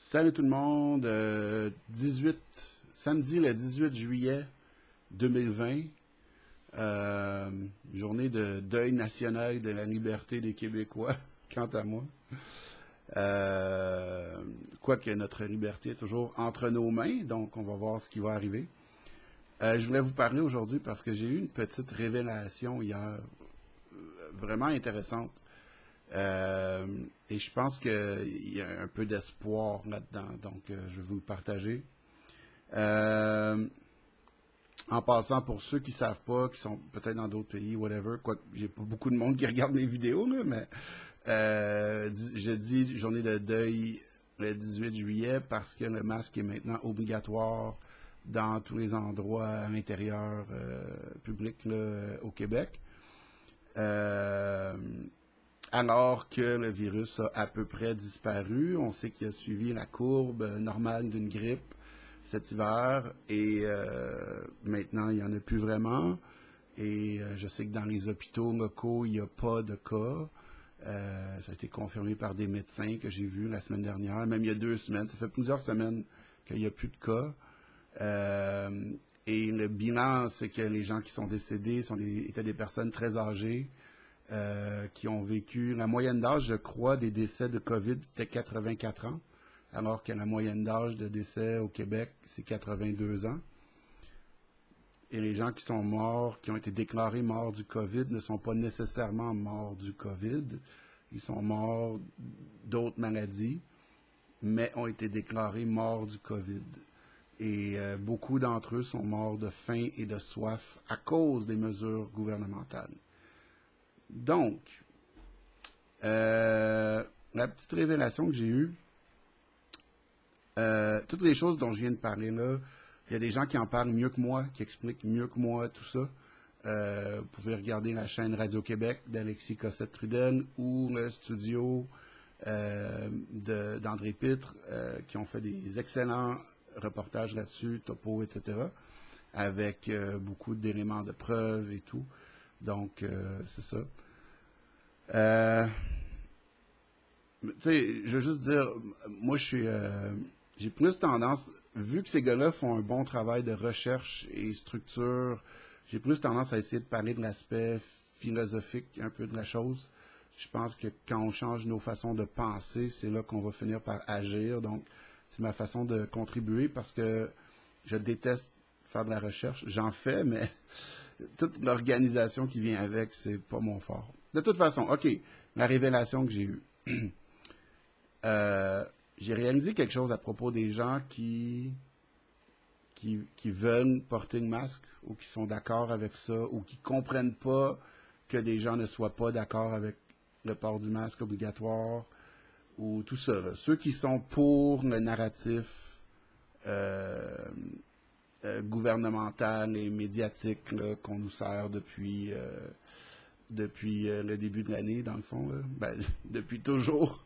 Salut tout le monde, 18, samedi le 18 juillet 2020, journée de deuil national de la liberté des Québécois, quant à moi. Quoique notre liberté est toujours entre nos mains, donc on va voir ce qui va arriver. Je voulais vous parler aujourd'hui parce que j'ai eu une petite révélation hier, vraiment intéressante. Euh, et je pense qu'il y a un peu d'espoir là-dedans, donc je vais vous le partager. Euh, En passant, pour ceux qui savent pas, qui sont peut-être dans d'autres pays, whatever, quoique j'ai pas beaucoup de monde qui regarde mes vidéos, là, mais je dis journée de deuil le 18 juillet parce que le masque est maintenant obligatoire dans tous les endroits à l'intérieur public là, au Québec. Euh, Alors que le virus a à peu près disparu. On sait qu'il a suivi la courbe normale d'une grippe cet hiver et maintenant il n'y en a plus vraiment. Et je sais que dans les hôpitaux locaux, il n'y a pas de cas. Ça a été confirmé par des médecins que j'ai vus la semaine dernière, même il y a 2 semaines. Ça fait plusieurs semaines qu'il n'y a plus de cas. Et le bilan, c'est que les gens qui sont décédés étaient des personnes très âgées qui ont vécu. La moyenne d'âge, je crois, des décès de COVID, c'était 84 ans, alors que la moyenne d'âge de décès au Québec, c'est 82 ans. Et les gens qui sont morts, qui ont été déclarés morts du COVID, ne sont pas nécessairement morts du COVID. Ils sont morts d'autres maladies, mais ont été déclarés morts du COVID. Et beaucoup d'entre eux sont morts de faim et de soif à cause des mesures gouvernementales. Donc, la petite révélation que j'ai eue, toutes les choses dont je viens de parler là, il y a des gens qui en parlent mieux que moi, qui expliquent mieux que moi tout ça. Vous pouvez regarder la chaîne Radio-Québec d'Alexis Cossette-Trudel ou le studio d'André Pitre, qui ont fait des excellents reportages là-dessus, topo, etc., avec beaucoup d'éléments de preuve et tout. Donc, c'est ça. Tu sais, je veux juste dire, moi, j'ai plus tendance, vu que ces gars-là font un bon travail de recherche et structure, j'ai plus tendance à essayer de parler de l'aspect philosophique un peu de la chose. Je pense que quand on change nos façons de penser, c'est là qu'on va finir par agir. Donc, c'est ma façon de contribuer parce que je déteste faire de la recherche. J'en fais, mais toute l'organisation qui vient avec, c'est pas mon fort. De toute façon, OK, la révélation que j'ai eue. J'ai réalisé quelque chose à propos des gens qui veulent porter le masque ou qui sont d'accord avec ça ou qui comprennent pas que des gens ne soient pas d'accord avec le port du masque obligatoire ou tout ça. Là. Ceux qui sont pour le narratif gouvernemental et médiatique là, qu'on nous sert depuis le début de l'année, dans le fond. Là. Ben, depuis toujours.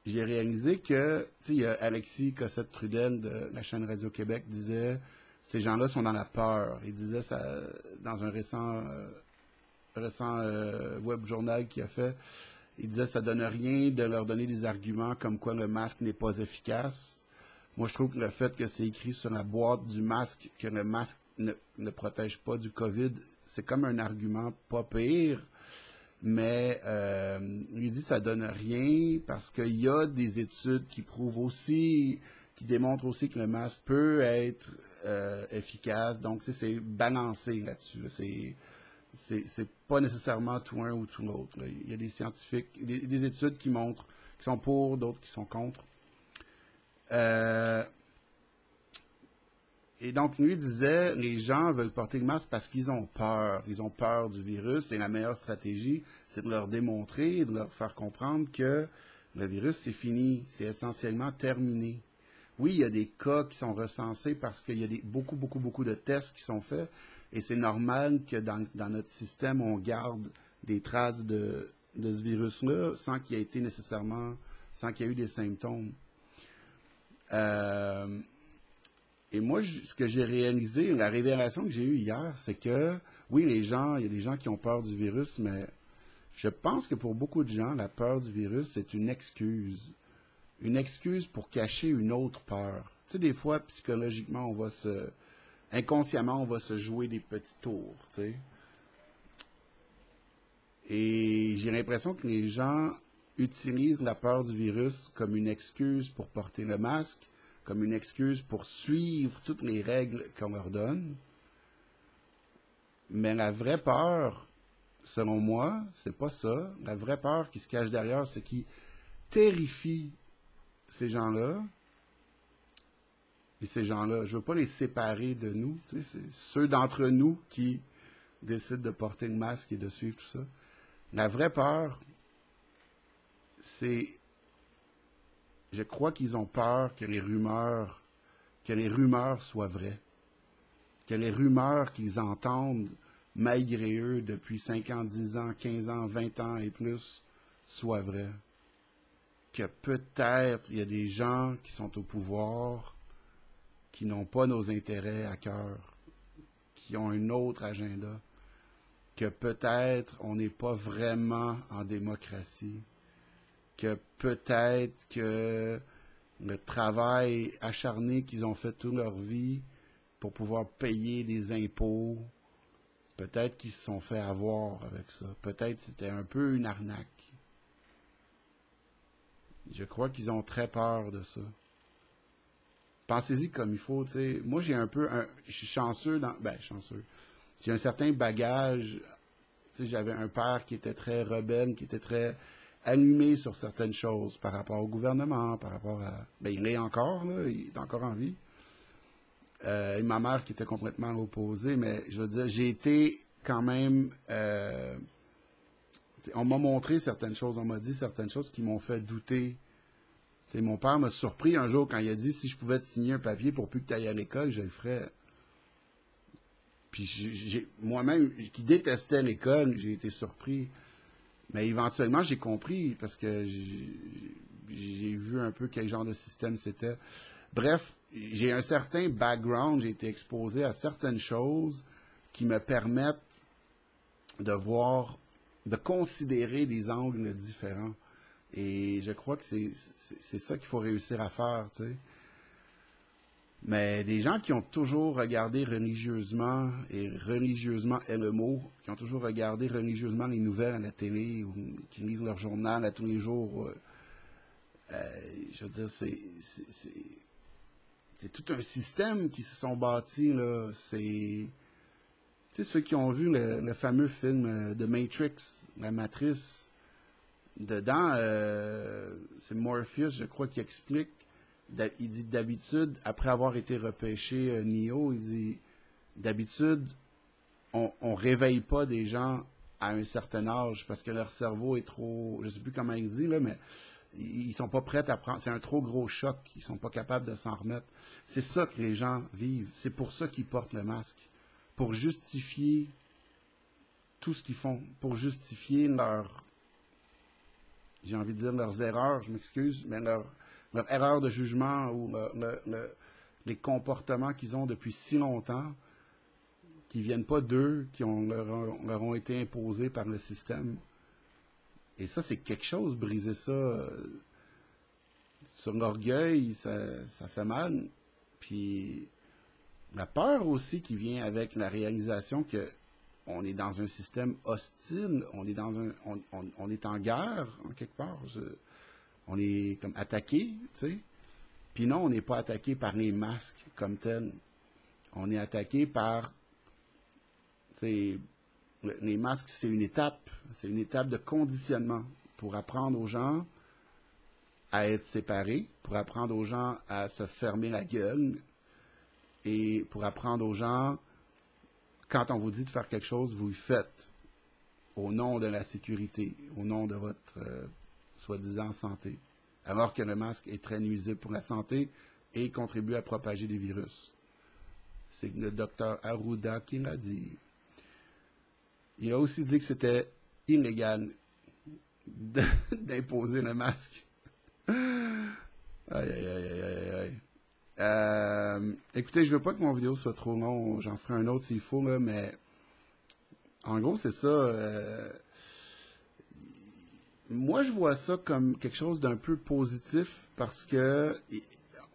J'ai réalisé que, tu sais, Alexis Cossette-Trudel de la chaîne Radio-Québec disait ces gens-là sont dans la peur. Il disait ça dans un récent web journal qu'il a fait. Il disait ça donne rien de leur donner des arguments comme quoi le masque n'est pas efficace. Moi, je trouve que le fait que c'est écrit sur la boîte du masque que le masque ne protège pas du COVID, c'est comme un argument pas pire. Mais il dit ça donne rien parce qu'il y a des études qui prouvent aussi, qui démontrent aussi que le masque peut être efficace. Donc, tu sais, c'est balancé là-dessus. C'est pas nécessairement tout un ou tout l'autre. Il y a des scientifiques, des études qui montrent, qui sont pour, d'autres qui sont contre. Et donc, lui disait, les gens veulent porter le masque parce qu'ils ont peur. Ils ont peur du virus et la meilleure stratégie, c'est de leur démontrer, de leur faire comprendre que le virus, c'est fini. C'est essentiellement terminé. Oui, il y a des cas qui sont recensés parce qu'il y a beaucoup de tests qui sont faits et c'est normal que dans notre système, on garde des traces de ce virus-là sans qu'il y ait été nécessairement, sans qu'il y ait eu des symptômes. Et moi, ce que j'ai réalisé, la révélation que j'ai eue hier, c'est que, oui, il y a des gens qui ont peur du virus, mais Je pense que pour beaucoup de gens, la peur du virus, c'est une excuse. Une excuse pour cacher une autre peur. Tu sais, des fois, psychologiquement, inconsciemment, on va se jouer des petits tours, tu sais. Et j'ai l'impression que les gens utilisent la peur du virus comme une excuse pour porter le masque, comme une excuse pour suivre toutes les règles qu'on leur donne. Mais la vraie peur, selon moi, c'est pas ça. La vraie peur qui se cache derrière, c'est qui terrifie ces gens-là. Et ces gens-là, je veux pas les séparer de nous. Tu sais, c'est ceux d'entre nous qui décident de porter le masque et de suivre tout ça. La vraie peur, c'est... Je crois qu'ils ont peur que les rumeurs soient vraies. Que les rumeurs qu'ils entendent, malgré eux, depuis 5 ans, 10 ans, 15 ans, 20 ans et plus, soient vraies. Que peut-être il y a des gens qui sont au pouvoir, qui n'ont pas nos intérêts à cœur, qui ont un autre agenda, que peut-être on n'est pas vraiment en démocratie, que peut-être que le travail acharné qu'ils ont fait toute leur vie pour pouvoir payer des impôts, peut-être qu'ils se sont fait avoir avec ça. Peut-être que c'était un peu une arnaque. Je crois qu'ils ont très peur de ça. Pensez-y comme il faut, tu sais. Moi, je suis chanceux chanceux. J'ai un certain bagage. Tu sais, j'avais un père qui était très rebelle, qui était très allumé sur certaines choses par rapport au gouvernement, par rapport à... il l'est encore, là, il est encore en vie. Et ma mère qui était complètement opposée, mais je veux dire, j'ai été quand même... on m'a montré certaines choses, on m'a dit certaines choses qui m'ont fait douter. T'sais, mon père m'a surpris un jour quand il a dit si je pouvais te signer un papier pour plus que tu ailles à l'école, je le ferais. Puis moi-même, qui détestais l'école, j'ai été surpris. Mais éventuellement, j'ai compris parce que j'ai vu un peu quel genre de système c'était. Bref, j'ai un certain background, j'ai été exposé à certaines choses qui me permettent de voir, de considérer des angles différents. Et je crois que c'est ça qu'il faut réussir à faire, tu sais. Mais des gens qui ont toujours regardé religieusement, et religieusement est le mot, qui ont toujours regardé religieusement les nouvelles à la télé, ou qui lisent leur journal à tous les jours, je veux dire, c'est tout un système qui se sont bâtis, là. Tu sais, ceux qui ont vu le fameux film de Matrix, la Matrice, dedans, c'est Morpheus, je crois, qui explique. Il dit d'habitude, après avoir été repêché Neo, il dit d'habitude, on réveille pas des gens à un certain âge parce que leur cerveau est trop, je sais plus comment il dit là, mais ils sont pas prêts à prendre, c'est un trop gros choc, ils sont pas capables de s'en remettre. C'est ça que les gens vivent, c'est pour ça qu'ils portent le masque, pour justifier tout ce qu'ils font, pour justifier j'ai envie de dire leurs erreurs, je m'excuse, mais leur erreur de jugement ou les comportements qu'ils ont depuis si longtemps, qui ne viennent pas d'eux, qui leur ont été imposés par le système. Et ça, c'est quelque chose, briser ça sur l'orgueil, ça fait mal. Puis la peur aussi qui vient avec la réalisation que on est dans un système hostile, on est en guerre, en quelque part. On est comme attaqué, tu sais. Puis non, on n'est pas attaqué par les masques comme tels. On est attaqué par, tu sais, les masques, c'est une étape de conditionnement pour apprendre aux gens à être séparés, pour apprendre aux gens à se fermer la gueule et pour apprendre aux gens, quand on vous dit de faire quelque chose, vous le faites au nom de la sécurité, au nom de votre soi-disant santé, alors que le masque est très nuisible pour la santé et contribue à propager des virus. C'est le docteur Arruda qui l'a dit. Il a aussi dit que c'était illégal d'imposer le masque. Aïe, aïe, aïe, aïe, aïe. Écoutez, je veux pas que mon vidéo soit trop long. J'en ferai un autre s'il faut, là, mais en gros, c'est ça. moi, je vois ça comme quelque chose d'un peu positif parce que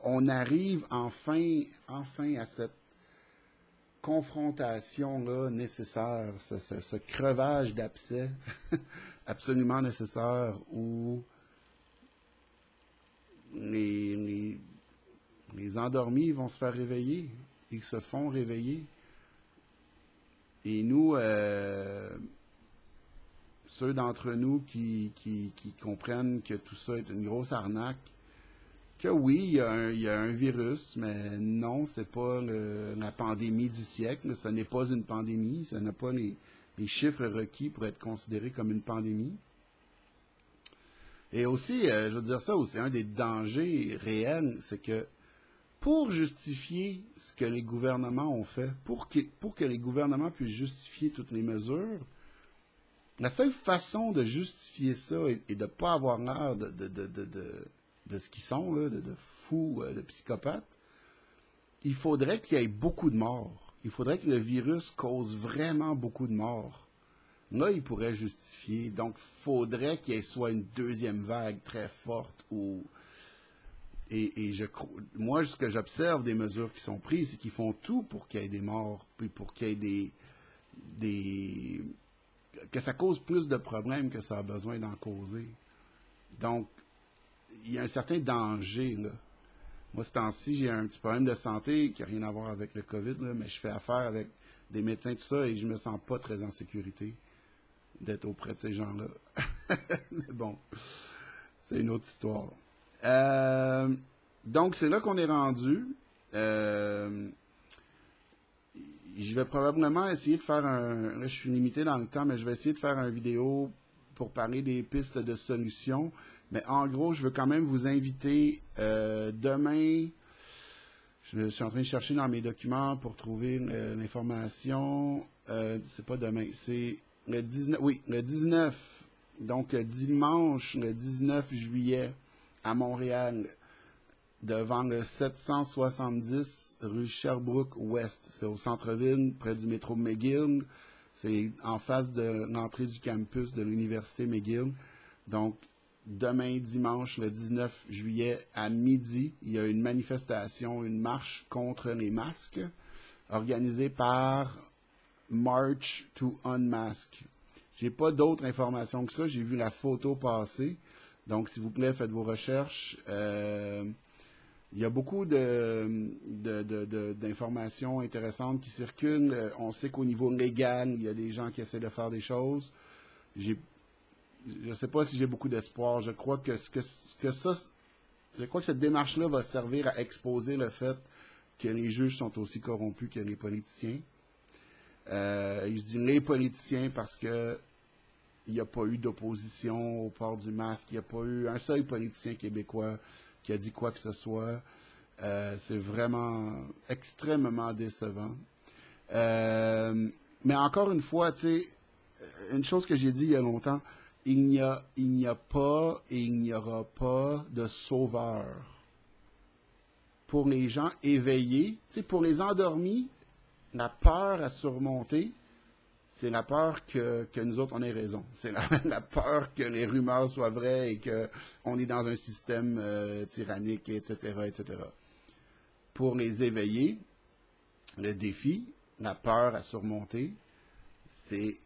on arrive enfin à cette confrontation-là nécessaire, ce crevage d'abcès absolument nécessaire où les, les, les endormis vont se faire réveiller. Ils se font réveiller. Et nous, ceux d'entre nous qui comprennent que tout ça est une grosse arnaque, que oui, il y a un virus, mais non, c'est pas la pandémie du siècle. Ce n'est pas une pandémie. Ça n'a pas les chiffres requis pour être considéré comme une pandémie. Et aussi, je veux dire ça aussi, un des dangers réels, c'est que pour justifier ce que les gouvernements ont fait, pour que les gouvernements puissent justifier toutes les mesures, la seule façon de justifier ça et de ne pas avoir l'air de ce qu'ils sont, là, de fous, de psychopathes, il faudrait qu'il y ait beaucoup de morts. Il faudrait que le virus cause vraiment beaucoup de morts. Là, il pourrait justifier. Donc, il faudrait qu'il y ait soit une deuxième vague très forte ou... Et moi, ce que j'observe des mesures qui sont prises, c'est qu'ils font tout pour qu'il y ait des morts, puis pour qu'il y ait que ça cause plus de problèmes que ça a besoin d'en causer. Donc, il y a un certain danger, là. Moi, ce temps-ci, j'ai un petit problème de santé qui n'a rien à voir avec le COVID, là, mais je fais affaire avec des médecins, tout ça, et je me sens pas très en sécurité d'être auprès de ces gens-là. Mais bon, c'est une autre histoire. Donc, c'est là qu'on est rendu. Je vais probablement essayer de faire là, je suis limité dans le temps, mais je vais essayer de faire une vidéo pour parler des pistes de solutions. Mais en gros, je veux quand même vous inviter demain. Je suis en train de chercher dans mes documents pour trouver l'information. C'est pas demain, c'est le 19. Oui, le 19. Donc, dimanche, le 19 juillet, à Montréal, devant le 770 rue Sherbrooke-Ouest. C'est au centre-ville, près du métro McGill. C'est en face de l'entrée du campus de l'université McGill. Donc, demain, dimanche, le 19 juillet, à midi, il y a une manifestation, une marche contre les masques, organisée par March to Unmask. J'ai pas d'autres informations que ça. J'ai vu la photo passer. Donc, s'il vous plaît, faites vos recherches. Il y a beaucoup d'informations intéressantes qui circulent. On sait qu'au niveau légal, il y a des gens qui essaient de faire des choses. Je ne sais pas si j'ai beaucoup d'espoir. Je crois que cette démarche-là va servir à exposer le fait que les juges sont aussi corrompus que les politiciens. Je dis les politiciens parce que il n'y a pas eu d'opposition au port du masque. Il n'y a pas eu un seul politicien québécois qui a dit quoi que ce soit. C'est vraiment extrêmement décevant. Mais encore une fois, tu sais, une chose que j'ai dit il y a longtemps, il n'y a pas et il n'y aura pas de sauveur. Pour les gens éveillés, tu sais, pour les endormis, la peur à surmonter, c'est la peur que nous autres, on ait raison. C'est la peur que les rumeurs soient vraies et qu'on est dans un système tyrannique, etc., etc. Pour les éveillés, le défi, la peur à surmonter, c'est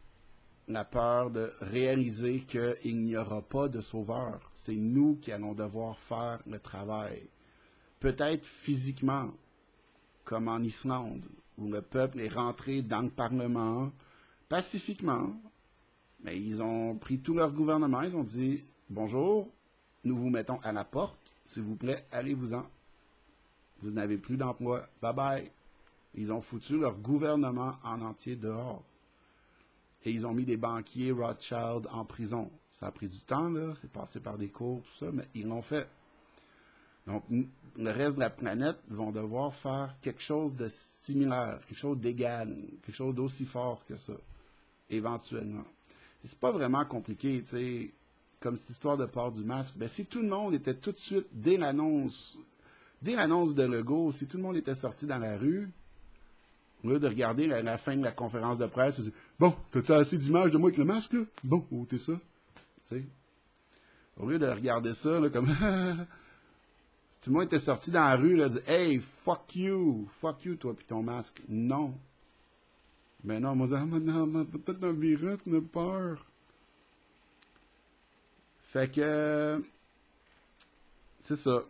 la peur de réaliser qu'il n'y aura pas de sauveur. C'est nous qui allons devoir faire le travail. Peut-être physiquement, comme en Islande, où le peuple est rentré dans le Parlement pacifiquement, mais ils ont pris tout leur gouvernement, ils ont dit « Bonjour, nous vous mettons à la porte, s'il vous plaît, allez-vous-en. Vous n'avez plus d'emploi, bye-bye. » Ils ont foutu leur gouvernement en entier dehors. Et ils ont mis des banquiers Rothschild en prison. Ça a pris du temps, là, c'est passé par des cours, tout ça, mais ils l'ont fait. Donc, le reste de la planète vont devoir faire quelque chose de similaire, quelque chose d'égal, quelque chose d'aussi fort que ça, éventuellement. Et c'est pas vraiment compliqué, tu sais, comme cette histoire de port du masque. Ben, si tout le monde était tout de suite, dès l'annonce de Legault, si tout le monde était sorti dans la rue, au lieu de regarder la fin de la conférence de presse, on dit « Bon, t'as-tu assez d'images de moi avec le masque, là? Bon, où t'es ça? » Tu sais. Au lieu de regarder ça, là, comme... Tout le monde était sorti dans la rue, là, dit « Hey, fuck you, toi, puis ton masque. » Non. Mais non, on m'a dit « Ah, non, peut-être un virus, on a peur. » Fait que... c'est ça.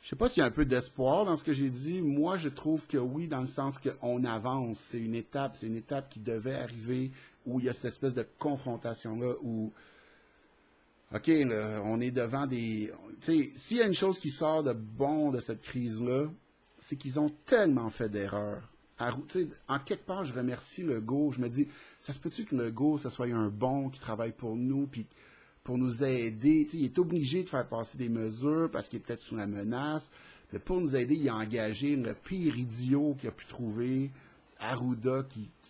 Je sais pas s'il y a un peu d'espoir dans ce que j'ai dit. Moi, je trouve que oui, dans le sens qu'on avance. C'est une étape qui devait arriver, où il y a cette espèce de confrontation-là, où OK, là, on est devant des... Tu sais, s'il y a une chose qui sort de bon de cette crise-là, c'est qu'ils ont tellement fait d'erreurs. En quelque part, je remercie Legault. Je me dis, ça se peut-tu que Legault, ça soit un bon qui travaille pour nous, puis pour nous aider. Tu sais, il est obligé de faire passer des mesures parce qu'il est peut-être sous la menace. Mais pour nous aider, il a engagé le pire idiot qu'il a pu trouver, Arruda,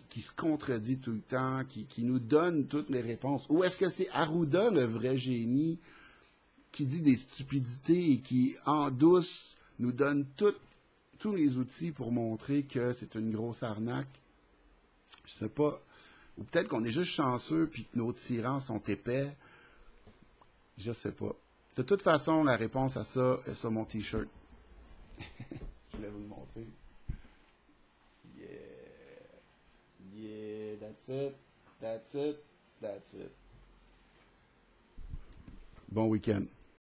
qui se contredit tout le temps, qui nous donne toutes les réponses. Ou est-ce que c'est Arruda, le vrai génie, qui dit des stupidités et qui, en douce, nous donne tous les outils pour montrer que c'est une grosse arnaque? Je sais pas. Ou peut-être qu'on est juste chanceux puis que nos tyrans sont épais. Je sais pas. De toute façon, la réponse à ça est sur mon T-shirt. Je voulais vous le montrer. Yeah, that's it. Bon week-end.